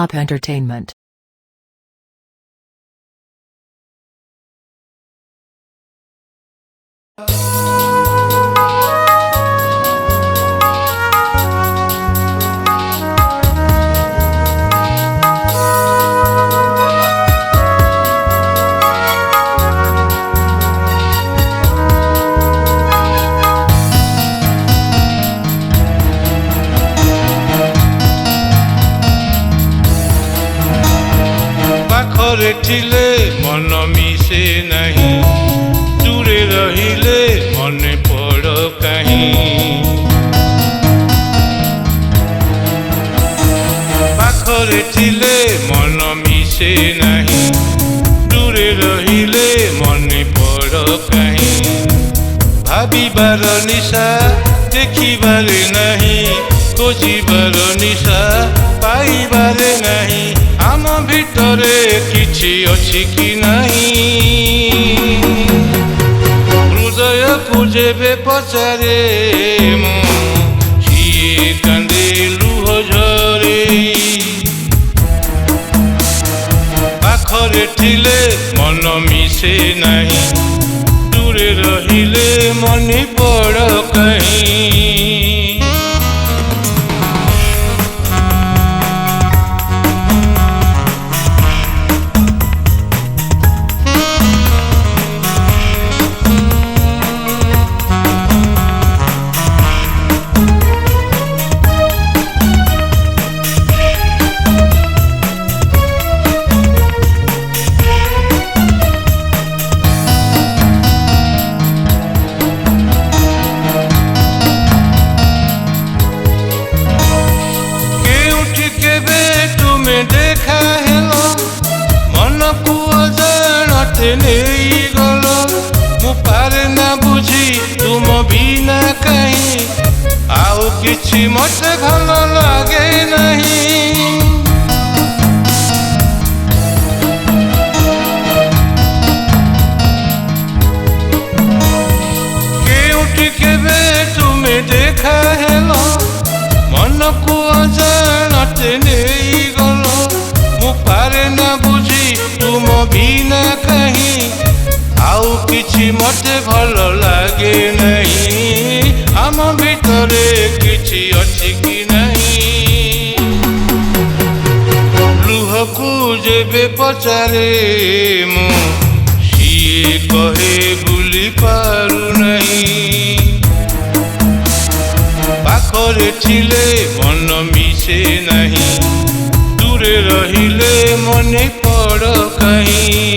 Top Entertainment. पाखरे थिले मन मिसे नहीं, दूरे रहिले मन पड़ कहीं। पाखरे थिले मन मिसे नहीं, दूरे रहिले मन पड़ कहीं। भाविबार निशा देखिबारे नहीं, खोजिबार निशा पाइबारे नहीं। आम भितरे किछि अछि कि नहीं, हृदय को जेबे पचारे मु किए कांदे लुह झरे। पाखरे थिले मन मिसे नहीं, दूरे रहिले मन पड़ कहीं। देखा हेलो मन को अजानते नहीं गलो, मु पारे ना बुझी तुम बिना कहीं। आउ किछि मते भल लागे नहीं, केउठी केबे तुमे देखा हेलो मन को अजानते नहीं गलो, मु पारे ना बुझी तुम बिना कहीं। आउ किछि मते भल लागे नहीं, आम भितरे किछि अछि कि नहीं। लुह को जेबे पचारे मु सिए कहे भूली पारु नहीं। पाखरे थिले मन मिसे नहीं, दूरे रहिले मन पड़ कहीं।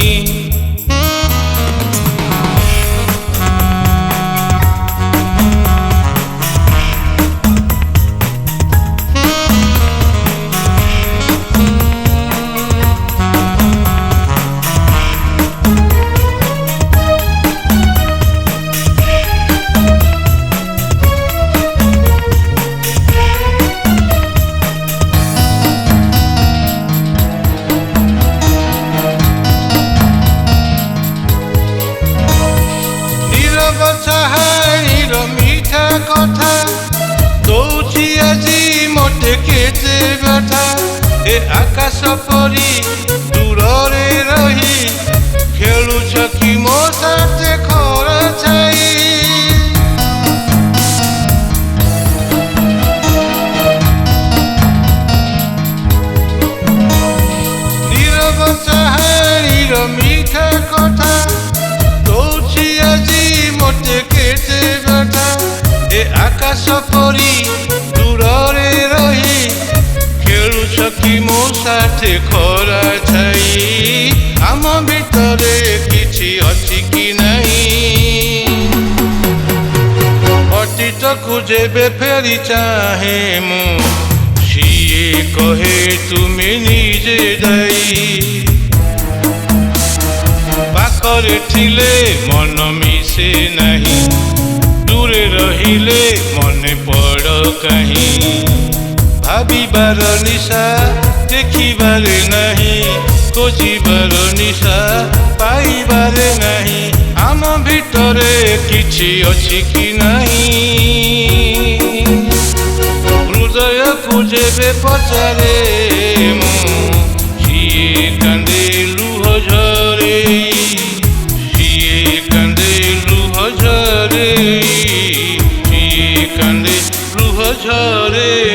मीठा कथा दौची आजी मोटे केते व्यथा। ए आकाश परी दूरे रही, खेलुछ कि मो साथे खरा छाई। नीरव चाहारीर मीठा कथा दौची आजी मोटे केते व्यथा। ए आकाश परी दूरे रही, खेलुछ कि मो साथे खरा छाई। आम भितरे किछि अछि कि नहीं, अतीत को जेबे फेरी चाहे मु सिए कहे तुमे निजे जाई। पाखरे थिले मन मिसे नहीं, दूरे रहिले मन पड़ कहीं। भाविबार निशा देखिबारे नहीं, खोजिबार निशा पाइबारे नहीं। आम भितरे किछि अछि कि नहीं, हृदय को ତାକୁ ଯେବେ ପଚାରେ ସିଏ କାନ୍ଦେ ଲୁହ ଝରେ, ସିଏ କାନ୍ଦେ ଲୁହ ଝରେ, ସିଏ କାନ୍ଦେ ଲୁହ ଝରେ।